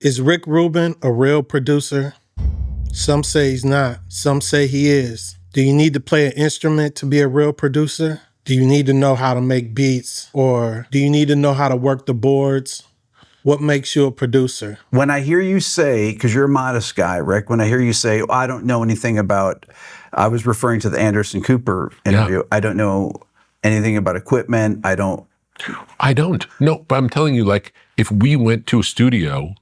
Is Rick Rubin a real producer? Some say he's not. Some say he is. Do you need to play an instrument to be a real producer? Do you need to know how to make beats? Or do you need to know how to work the boards? What makes you a producer? When I hear you say, because you're a modest guy, Rick, when I hear you say, I don't know anything about, I was referring to the Anderson Cooper interview. Yeah. I don't know anything about equipment. I don't. No, but I'm telling you, like, if we went to a studio,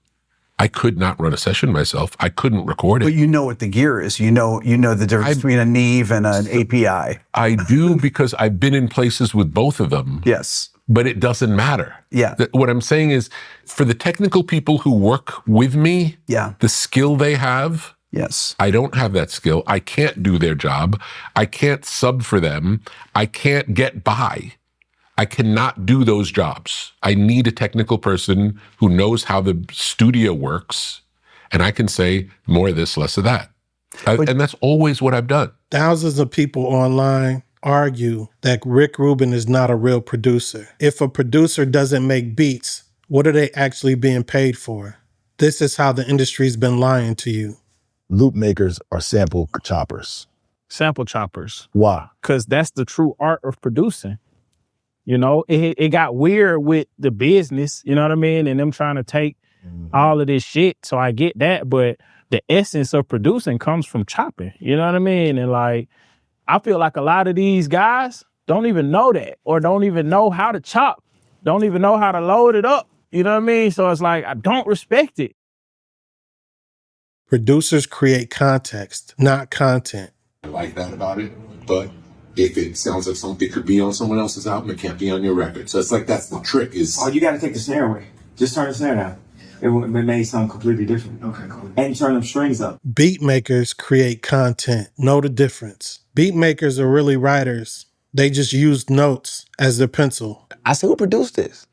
I could not run a session myself. I couldn't record it. But you know what the gear is. You know the difference between a Neve and an API. I do, because I've been in places with both of them. Yes. But it doesn't matter. Yeah. What I'm saying is, for the technical people who work with me, the skill they have, yes, I don't have that skill. I can't do their job. I can't sub for them. I can't get by. I cannot do those jobs. I need a technical person who knows how the studio works, and I can say more of this, less of that. And that's always what I've done. Thousands of people online argue that Rick Rubin is not a real producer. If a producer doesn't make beats, what are they actually being paid for? This is how the industry's been lying to you. Loop makers are sample choppers. Sample choppers. Why? Because that's the true art of producing. You know, it got weird with the business, you know what I mean? And them trying to take all of this shit. So I get that. But the essence of producing comes from chopping, you know what I mean? And like, I feel like a lot of these guys don't even know that, or don't even know how to chop, don't even know how to load it up. You know what I mean? So it's like, I don't respect it. Producers create context, not content. I like that about it, but if it sounds like something could be on someone else's album, it can't be on your record. So it's like, that's the trick is... Oh, you got to take the snare away. Just turn the snare down. It made something completely different. Okay, cool. And turn them strings up. Beat makers create content. Know the difference. Beat makers are really writers. They just use notes as their pencil. I said, who produced this?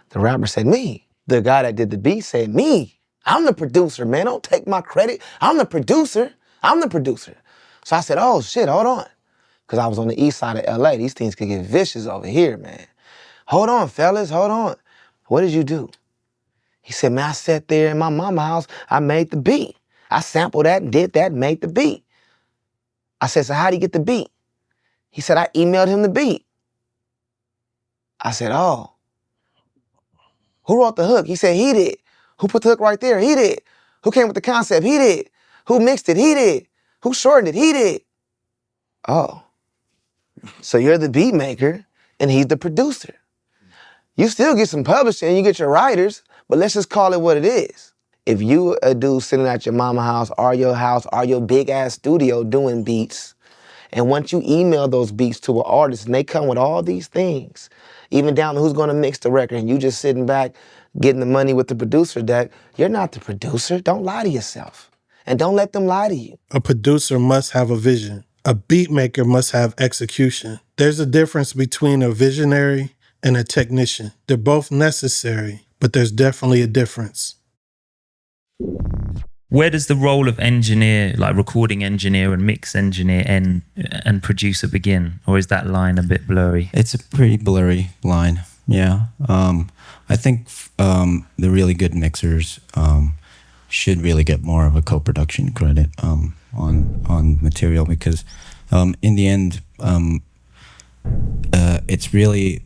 The rapper said, me. The guy that did the beat said, me. I'm the producer, man. Don't take my credit. I'm the producer. So I said, oh, shit, hold on. Because I was on the east side of LA. These things could get vicious over here, man. Hold on, fellas, hold on. What did you do? He said, man, I sat there in my mama's house. I made the beat. I sampled that and did that and made the beat. I said, so how'd he get the beat? He said, I emailed him the beat. I said, oh. Who wrote the hook? He said, he did. Who put the hook right there? He did. Who came with the concept? He did. Who mixed it? He did. Who shortened it? He did. Oh. So you're the beat maker and he's the producer. You still get some publishing, you get your writers, but let's just call it what it is. If you a dude sitting at your mama house or your big ass studio doing beats, and once you email those beats to an artist and they come with all these things, even down to who's gonna mix the record, and you just sitting back getting the money with the producer deck, you're not the producer. Don't lie to yourself. And don't let them lie to you. A producer must have a vision. A beat maker must have execution. There's a difference between a visionary and a technician. They're both necessary, but there's definitely a difference. Where does the role of engineer, like recording engineer and mix engineer, end and producer begin? Or is that line a bit blurry? It's a pretty blurry line, yeah. I think the really good mixers should really get more of a co-production credit on material, because in the end, it's really,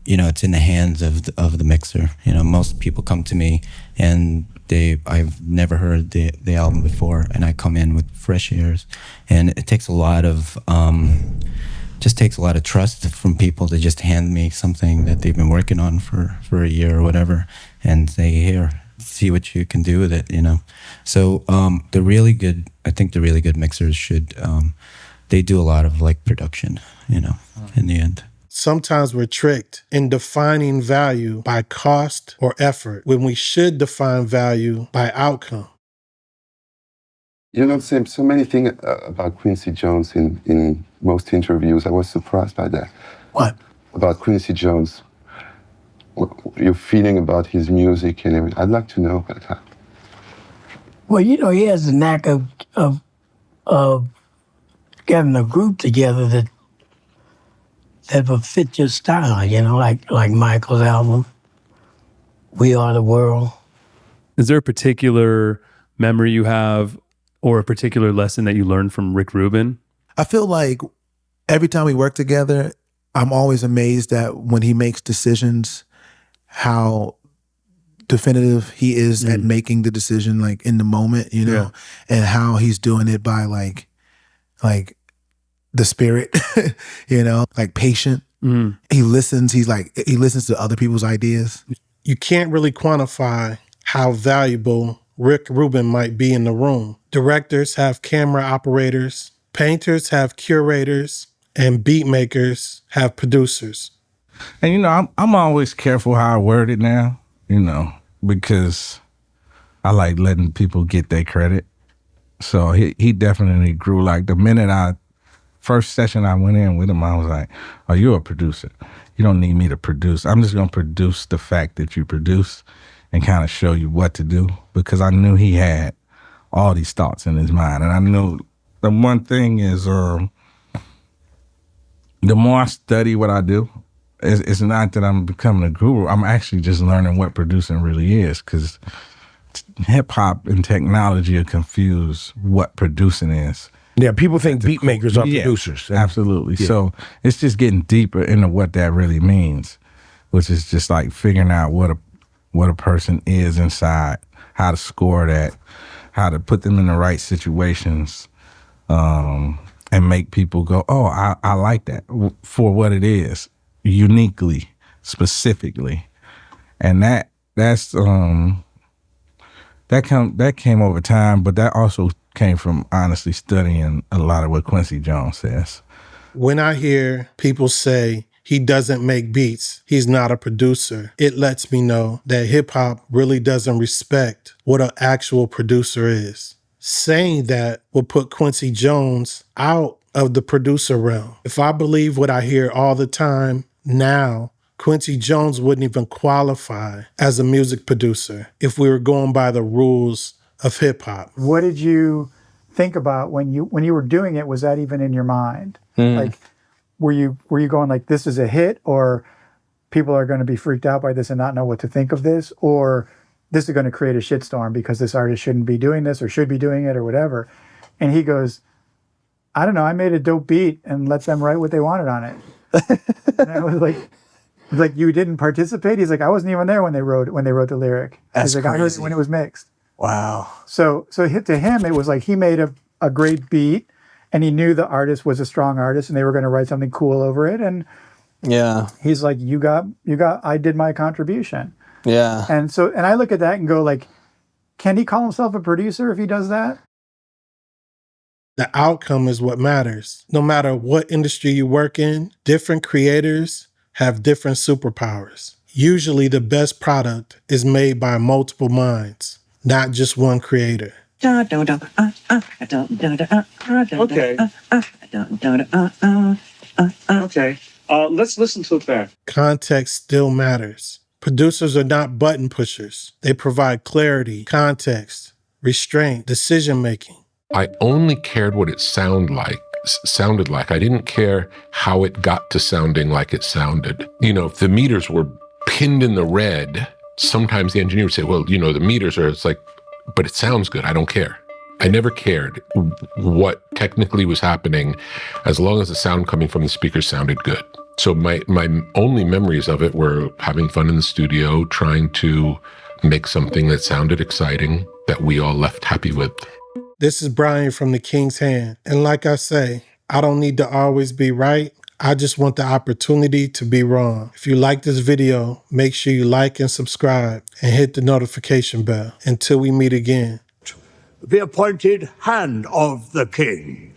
it's in the hands of the mixer. Most people come to me and I've never heard the album before, and I come in with fresh ears, and it takes a lot of trust from people to just hand me something that they've been working on for a year or whatever, and say, here, see what you can do with it, So I think the really good mixers should, they do a lot of production, in the end. Sometimes we're tricked in defining value by cost or effort when we should define value by outcome. Sam, so many things about Quincy Jones in most interviews. I was surprised by that. What? About Quincy Jones. Your feeling about his music and everything. I'd like to know about that. Well, he has a knack of getting a group together that will fit your style, like Michael's album, We Are the World. Is there a particular memory you have or a particular lesson that you learned from Rick Rubin? I feel like every time we work together, I'm always amazed at when he makes decisions, how definitive he is at making the decision, like in the moment, you know, and how he's doing it by like the spirit, you know, like patient. He listens. He listens to other people's ideas. You can't really quantify how valuable Rick Rubin might be in the room. Directors have camera operators, painters have curators, and beat makers have producers. And, you know, I'm always careful how I word it now, you know, because I like letting people get their credit. So he definitely grew. Like the minute first session I went in with him, I was like, oh, you're a producer. You don't need me to produce. I'm just going to produce the fact that you produce and kind of show you what to do, because I knew he had all these thoughts in his mind. And I knew the one thing is the more I study what I do, it's not that I'm becoming a guru. I'm actually just learning what producing really is, because hip-hop and technology are confused what producing is. Yeah, people think beat makers are producers. Absolutely. Yeah. So it's just getting deeper into what that really means, which is just like figuring out what a person is inside, how to score that, how to put them in the right situations, and make people go, oh, I like that for what it is, uniquely, specifically. And that came over time, but that also came from honestly studying a lot of what Quincy Jones says. When I hear people say he doesn't make beats, he's not a producer, it lets me know that hip hop really doesn't respect what an actual producer is. Saying that will put Quincy Jones out of the producer realm. If I believe what I hear all the time now, Quincy Jones wouldn't even qualify as a music producer if we were going by the rules of hip hop. What did you think about when you were doing it? Was that even in your mind? Like, were you going like, this is a hit, or people are going to be freaked out by this and not know what to think of this, or this is going to create a shitstorm because this artist shouldn't be doing this or should be doing it or whatever? And he goes, I don't know, I made a dope beat and let them write what they wanted on it. And I was like, you didn't participate? He's like, I wasn't even there when they wrote the lyric. That's He's like, crazy. I heard it when it was mixed. Wow. So to him, it was like he made a great beat, and he knew the artist was a strong artist, and they were going to write something cool over it. And he's like, you got, I did my contribution. Yeah. And I look at that and go like, can he call himself a producer if he does that? The outcome is what matters. No matter what industry you work in, different creators have different superpowers. Usually the best product is made by multiple minds, not just one creator. Okay. Okay. Let's listen to it back. Context still matters. Producers are not button pushers. They provide clarity, context, restraint, decision-making. I only cared what it sounded like. I didn't care how it got to sounding like it sounded. You know, if the meters were pinned in the red, sometimes the engineer would say, well, you know, the meters are, it's like, but it sounds good. I don't care. I never cared what technically was happening as long as the sound coming from the speakers sounded good. So my only memories of it were having fun in the studio, trying to make something that sounded exciting, that we all left happy with. This is Brian from The King's Hand. And like I say, I don't need to always be right. I just want the opportunity to be wrong. If you like this video, make sure you like and subscribe and hit the notification bell. Until we meet again. The appointed hand of the king.